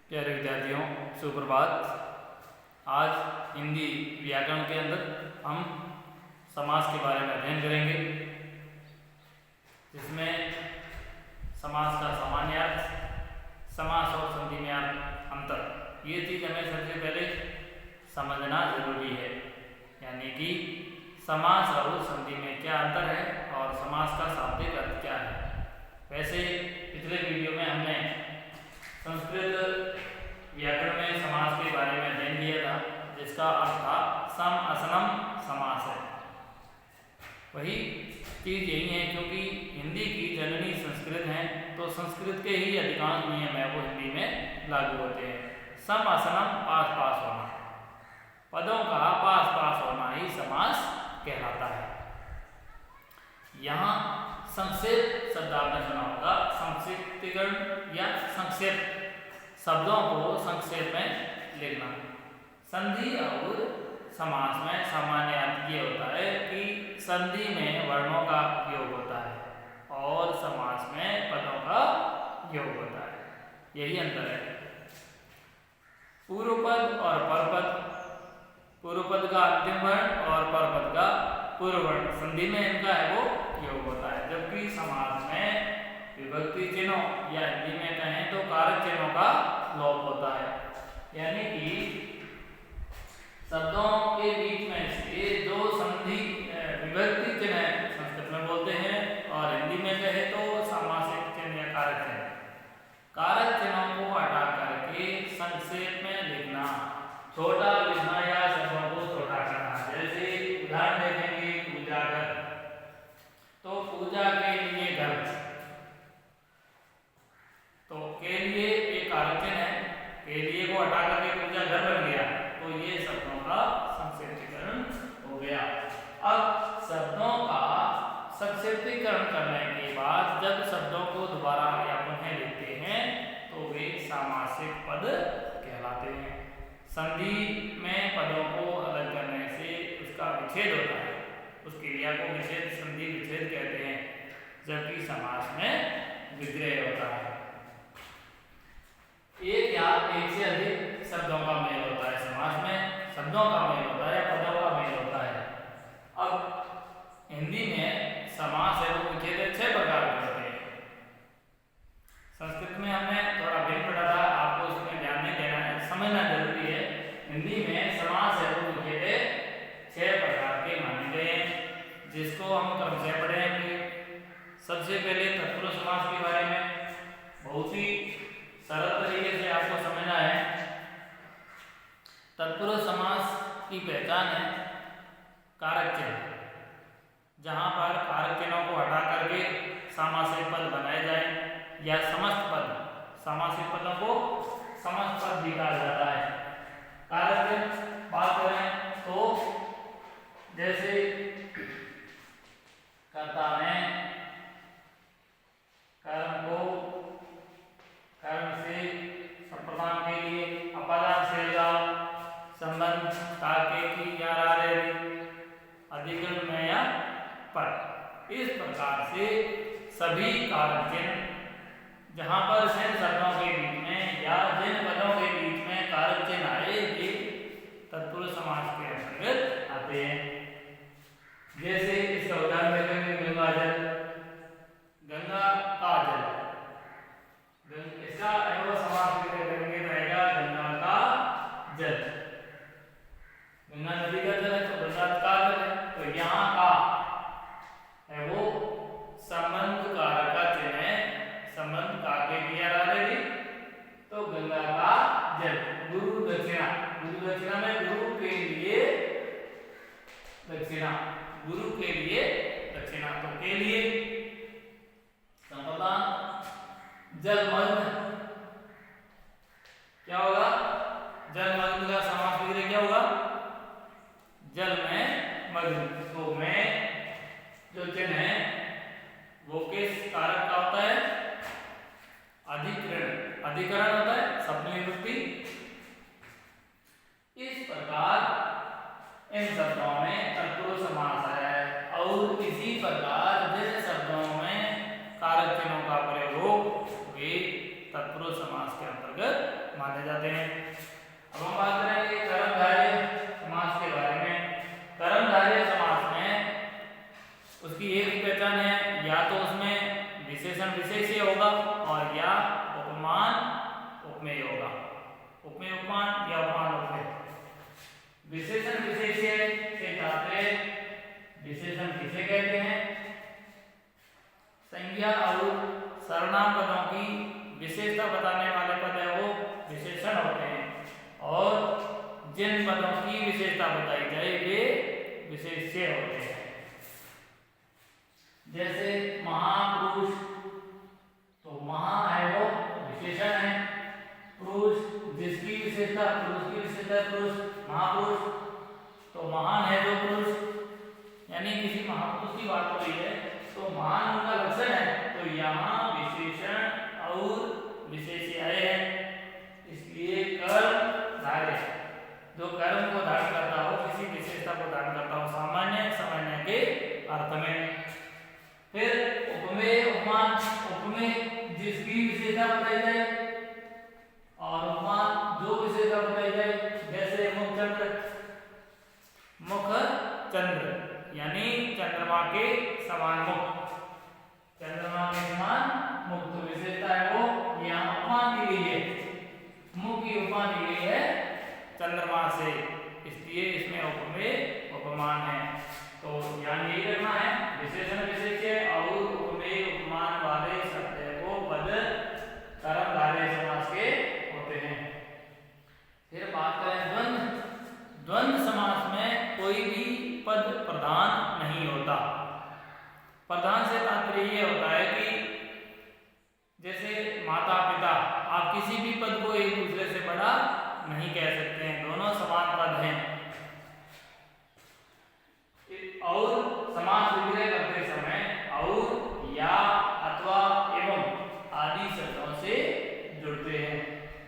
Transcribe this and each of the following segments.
प्यारे विद्यार्थियों, सुप्रभात। आज हिंदी व्याकरण के अंदर हम समास के बारे में अध्ययन करेंगे, जिसमें समास का सामान्य अर्थ, समास और संधि में अंतर, ये चीज़ हमें सबसे पहले समझना जरूरी है। यानी कि समास और संधि में क्या अंतर है और समास का शाब्दिक अर्थ क्या है। वैसे पिछले वीडियो में हमने संस्कृत व्याकरण में समास के बारे में अध्ययन किया था, जिसका अर्थ था सम असनम समास है। वही चीज़ यही है, क्योंकि हिंदी की जननी संस्कृत है, तो संस्कृत के ही अधिकांश नियम है वो हिंदी में लागू होते हैं। सम असनम पास पास होना, पदों का पास पास होना ही समास कहलाता है। यहाँ संक्षेप शब्द आपने सुना होगा, संक्षिप्तीकरण या संक्षेप, शब्दों को संक्षेप में लिखना। संधि और समास में सामान्य अर्थ ये होता है कि संधि में वर्णों का योग होता है और समास में पदों का योग होता है, यही अंतर है। पूर्व पद और परपद, पूर्व पद का अंतिम वर्ण और परपद का पूर्व वर्ण, संधि में इनका है वो योग होता है। जबकि समास में विभक्ति चिन्हों या हिंदी में कहें तो कारक चिन्हों का लोप होता है। यानी कि शब्दों के बीच में से जो संधि विभक्ति चिन्ह संस्कृत में बोलते हैं और हिंदी में कहे तो सामासिक चिन्ह या कारक चिन्ह, कारक चिन्हों को हटा करके संक्षेप में लिखना, छोटा लिखना या शब्दों को छोटा करना। जैसे उदाहरण देखेंगे, पूजा घर, तो पूजा के लिए घर, तो के लिए एक कारक चिन्ह है, के लिए को हटा करके पूजा घर बन गया, तो ये शब्दों का संक्षेपीकरण हो गया। अब शब्दों का संक्षेपीकरण करने के बाद जब शब्दों को दोबारा या पुनः लिखते हैं तो वे सामासिक पद कहलाते हैं। संधि में पदों को अलग करने से उसका विच्छेद होता है, उस क्रिया को विच्छेद संधि विच्छेद कहते हैं, जबकि समास में विग्रह होता है। एक या एक से अधिक शब्दों का मेल होता है, समास में शब्दों का मेल होता है या पदों का मेल होता है। अब हिंदी में समास है वो मुख्यतः 6 प्रकार के होते हैं। संस्कृत में हमने थोड़ा भिन्न पढ़ा था, आपको इसमें ध्यान नहीं देना है, समझना जरूरी है। हिंदी में समास है वो मुख्यतः 6 प्रकार के माने गए हैं, जिसको हम क्रमशः पढ़ेंगे। सबसे पहले तत्पुरुष समास के बारे में बहुत ही सरल तरीके से आपको समझना है। तत्पुरुष समास की पहचान है कारक चिन्ह, जहां पर कारक चिन्हों को हटा करके सामासिक पद बनाए जाए या समस्त पद, सामासिक पदों को समस्त पद भी कहा जाता है। कारक चिन्ह बात करें तो जैसे कर्ता में कर्म को कर्म से संप्रदान के लिए अपदान से संबंध ताके की या अधिकरण में या पर, इस प्रकार से सभी कारक चिन्ह जहां पर जिन शब्दों के बीच में या जिन पदों के बीच में कारक चिन्ह आए वे तत्पुरुष समास के अंतर्गत आते हैं। जैसे इसका उदाहरण देखेंगे, गंगा जल, गंगा का जल, इसका एवं समास करेंगे रहेगा गंगा का जल। गंगा नदी का जल है तो गंगा का जल है, तो यहाँ का है वो संबंध कारक का चिन्ह है, संबंध का के क्रिया डालेगी तो गंगा का जल। गुरु दक्षिणा, गुरु दक्षिणा में गुरु के लिए दक्षिणा, गुरु के लिए दक्षिणा, तो के लिए संप्रदान। जलमग्न क्या होगा, जलमग्न का समास विग्रह क्या होगा, जल में मग्न, तो में जो चिन्ह है वो किस कारक का होता है, अधिकरण, अधिकरण होता है, सप्तमी विभक्ति। इस प्रकार इन शब्दों में तत्पुरुष समास है और इसी प्रकार जिन शब्दों में कारक चिन्हों का प्रयोग हो वे तत्पुरुष समास के अंतर्गत माने जाते हैं। अब हम बात करेंगे कर्मधारय समास के बारे में। कर्मधारय समास में उसकी एक ही पहचान है, या तो उसमें विशेषण विशेष्य होगा और या उपमान उपमेय होगा। उपमेय उपमान या उपमान उपमेय। विशेषण विशेष्य से तात्पर्य विशेषण किसे कहते हैं? संज्ञा और सर्वनाम पदों की विशेषता बताने वाले पद है वो विशेषण होते हैं, और जिन पदों की विशेषता बताई जाए वे विशेष्य होते हैं। जैसे महापुरुष, तो महा है वो विशेषण है। पुरुष जिसकी विशेषता, पुरुष की विशेषता पुरुष, महापुरुष, तो महान है जो पुरुष, यानी किसी महापुरुष की बात हो रही है तो महान उनका लक्षण है, तो यहाँ विशेषण और विशेष्य आए हैं। इसलिए कर्मधारय जो कर्म को धारण करता हो, किसी विशेषता को धारण करता हो, सामान्य सामान्य के अर्थ में। फिर उपमेय उपमान, उपमेय जिसकी विशेषता बताई जाए और उपमान जो विशेषता बताई जाए। जैसे मुखचंद्र, मुखचंद्र यानी चंद्रमा के समान मुख, चंद्रमा के समान मुख, तो विशेषता है वो यहाँ उपमान दी गई है, मुख की उपमान दी गई है चंद्रमा से, इसलिए इसमें उपमेय उपमान है। तो ध्यान यही रखना है, विशेषण विशेष्य और उपमेय उपमान वाले शब्द को पद कर्मधारय समास के होते हैं। फिर बात करें द्वंद्व। द्वंद्व समास में कोई भी पद प्रधान नहीं होता। प्रधान से तात्पर्य ये होता है कि जैसे माता पिता, आप किसी भी पद को एक दूसरे से बड़ा नहीं कह सकते हैं, दोनों समान पद हैं। और समास विग्रह करते समय और या अथवा एवं आदि शब्दों से जुड़ते हैं।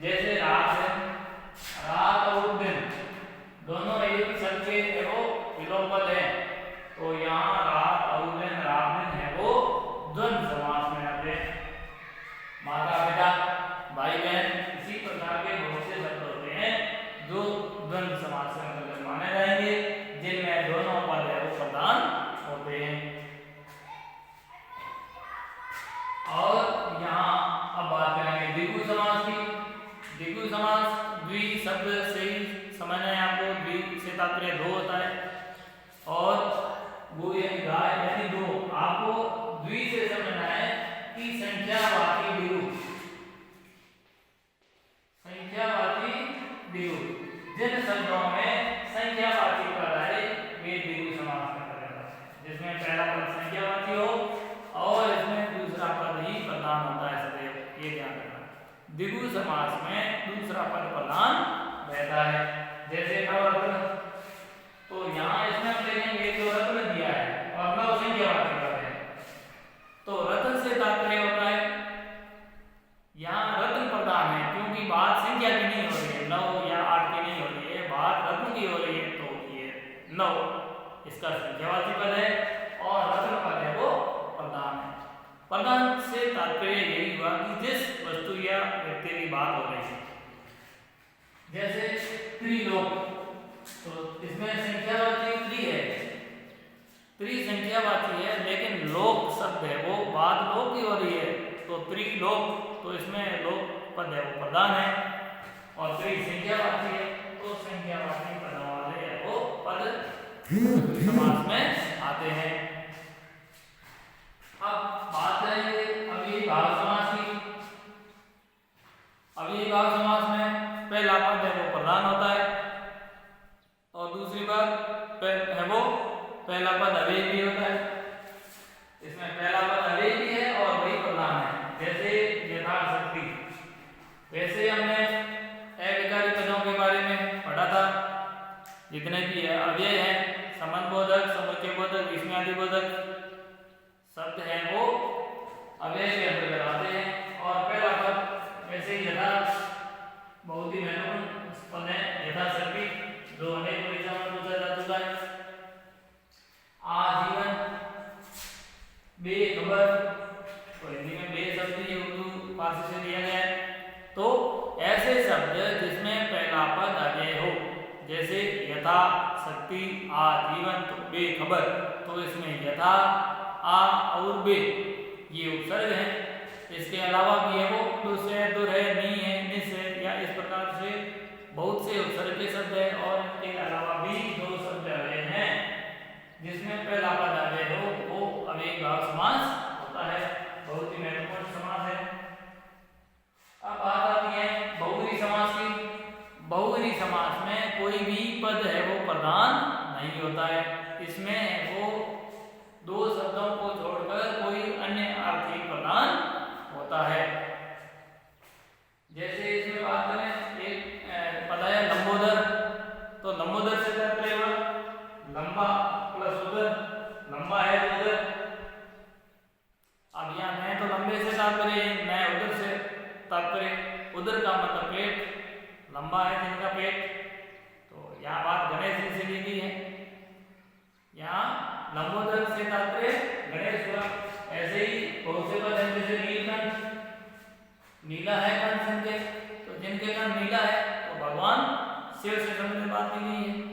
जैसे रात दिन, रात और दिन दोनों एक शब्द के विलोम पद है, तो यहाँ रात और दिन, रात दिन है वो द्वंद्व समास में आते हैं। माता पिता, भाई बहन, इसी प्रकार के बहुत से शब्द होते हैं जो द्वंद्व समास के अंतर्गत माने जाएंगे, जिनमें दोनों पद है वो प्रधान होते हैं। और यहाँ अब बात करेंगे द्विगु समास की। द्विगु समास द्वि शब्द से ही समझना है आपको, द्वि से तात्पर्य दो होता है, और गो यानी गाय यानी दो। आपको द्वि से समझना है कि संख्यावाची द्विगु, संख्यावाची द्विगु, जिन शब्दों में संख्यावाची पद आए वे द्विगु समास में पड़ेगा, जिसमें पहला पद संख्यावाची हो और इसमें दूसरा पद ही प्रधान होता है सदैव, ये ध्यान रखना। द्विगु समास में दूसरा पद प्रधान रहता है। जैसे नवरत्न, तो यहाँ इसमें हम देखेंगे जो रत्न दिया है और नव संख्यावाची पद है, तो रत्न से तात्पर्य होता है यहाँ रत्न प्रधान है, क्योंकि बात संख्या की नहीं हो रही है, 9 या 8 की नहीं हो रही है, बात रत्न की हो रही है, तो ये 9 इसका संख्यावाची पद है और रत्न पद है वो प्रधान है। प्रधान से तात्पर्य यही हुआ कि जिस वस्तु या व्यक्ति की बात हो रही है। जैसे त्रिलोक, तो इसमें संख्यावाची त्रि है, त्रि संख्यावाची है, लेकिन लोक शब्द है वो बात लोक की हो रही है, तो त्रिलोक, तो इसमें लोक पद है वो प्रधान है, और त्रि संख्यावाची है, तो संख्यावाची पदों वाले है वो पद समास में आते हैं। अब बात करेंगे अविभाव समास की। अविभाव समास में पहला पद है वो प्रधान होता है, और दूसरी बात है वो पहला पद अव्ययी भी होता है। इसमें पहला पद अव्ययी भी है और वही प्रधान है। जैसे यथाशक्ति, वैसे हमने अविकारी पदों के बारे में पढ़ा था, जितने भी है अव्यय है, संबंध बोधक, समुच्चय बोधक, विस्मयादि बोधक शब्द है वो अव्यय के अंतर्गत आते हैं। और पहला पद वैसे यथा बहुत ही महत्वपूर्ण पद है, यथाशक्ति, जो अनेक परीक्षा में पूछा जा चुका है। आजीवन, बेखबर, तो हिंदी में बे शब्द ये उर्दू फारसी से लिया गया है, तो ऐसे शब्द जिसमें पहला पद अव्यय हो, जैसे यथा, शक्ति, आ, जीवन, बे, खबर। तो इसमें यथा, आ और बे ये उपसर्ग हैं। इसके अलावा भी है वो दुस है, दुर है, नी है, निस है, या इस प्रकार से बहुत से उपसर्ग के शब्द है। और इनके अलावा भी दो शब्द अव्यय हैं जिसमें पहला पद अव्यय हो, वो अव्ययी भाव समास होता है। बहुत ही महत्वपूर्ण समास है। अब बात आती है बहुव्रीहि समास की। बहुव्रीहि समास में कोई भी पद है वो प्रधान नहीं होता है। इसमें वो दो शब्दों को छोड़कर कोई अन्य अर्थ ही प्रधान होता है। जैसे इसमें बात करें, एक पद है लंबोदर। तो लंबोदर से तात्पर्य हुआ लंबा प्लस उदर, लंबा है उदर। अब यहाँ मैं तो लंबे से तात्पर्य, मैं उदर से तात्पर्य। उदर का मतलब पेट, लंबा है जिनका पेट। तो यहाँ बात गणेश जी से ली गई है। यहाँ लंबोदर से तात्पर्य गणेश हुआ। ऐसे ही बहुत से पद हैं जैसे नीलकंठ, नीला है कंठ जिनके, तो जिनके कंठ नीला है तो भगवान शिव से संबंधित बात की गई है।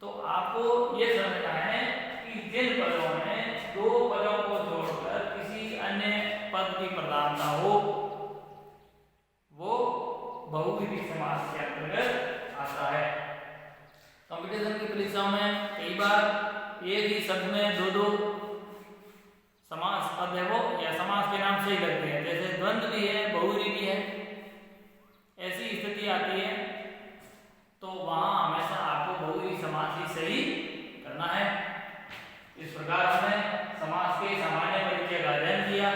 तो आपको ये समझना है कि जिन पदों में दो पदों को जोड़कर किसी अन्य पद की प्रधानता हो वो बहुव्रीहि समास के अंतर्गत आता है। कंपटीशन की परीक्षाओं में कई बार एक ही शब्द में दो दो समास पद है वो या समास के नाम सही लगते हैं, जैसे द्वंद्व भी है, बहुव्रीहि भी है। ऐसी स्थिति आती है तो वहां हमेशा आपको बहुव्रीहि समास ही सही करना है। इस प्रकार हमने समास के सामान्य परिचय का अध्ययन किया।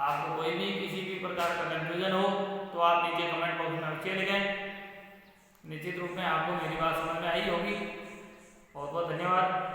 आपको कोई भी किसी भी प्रकार का कंफ्यूजन हो तो आप नीचे कमेंट बॉक्स में अवश्य लिखें। निश्चित रूप में आपको मेरी बात समझ में आई होगी। बहुत बहुत धन्यवाद।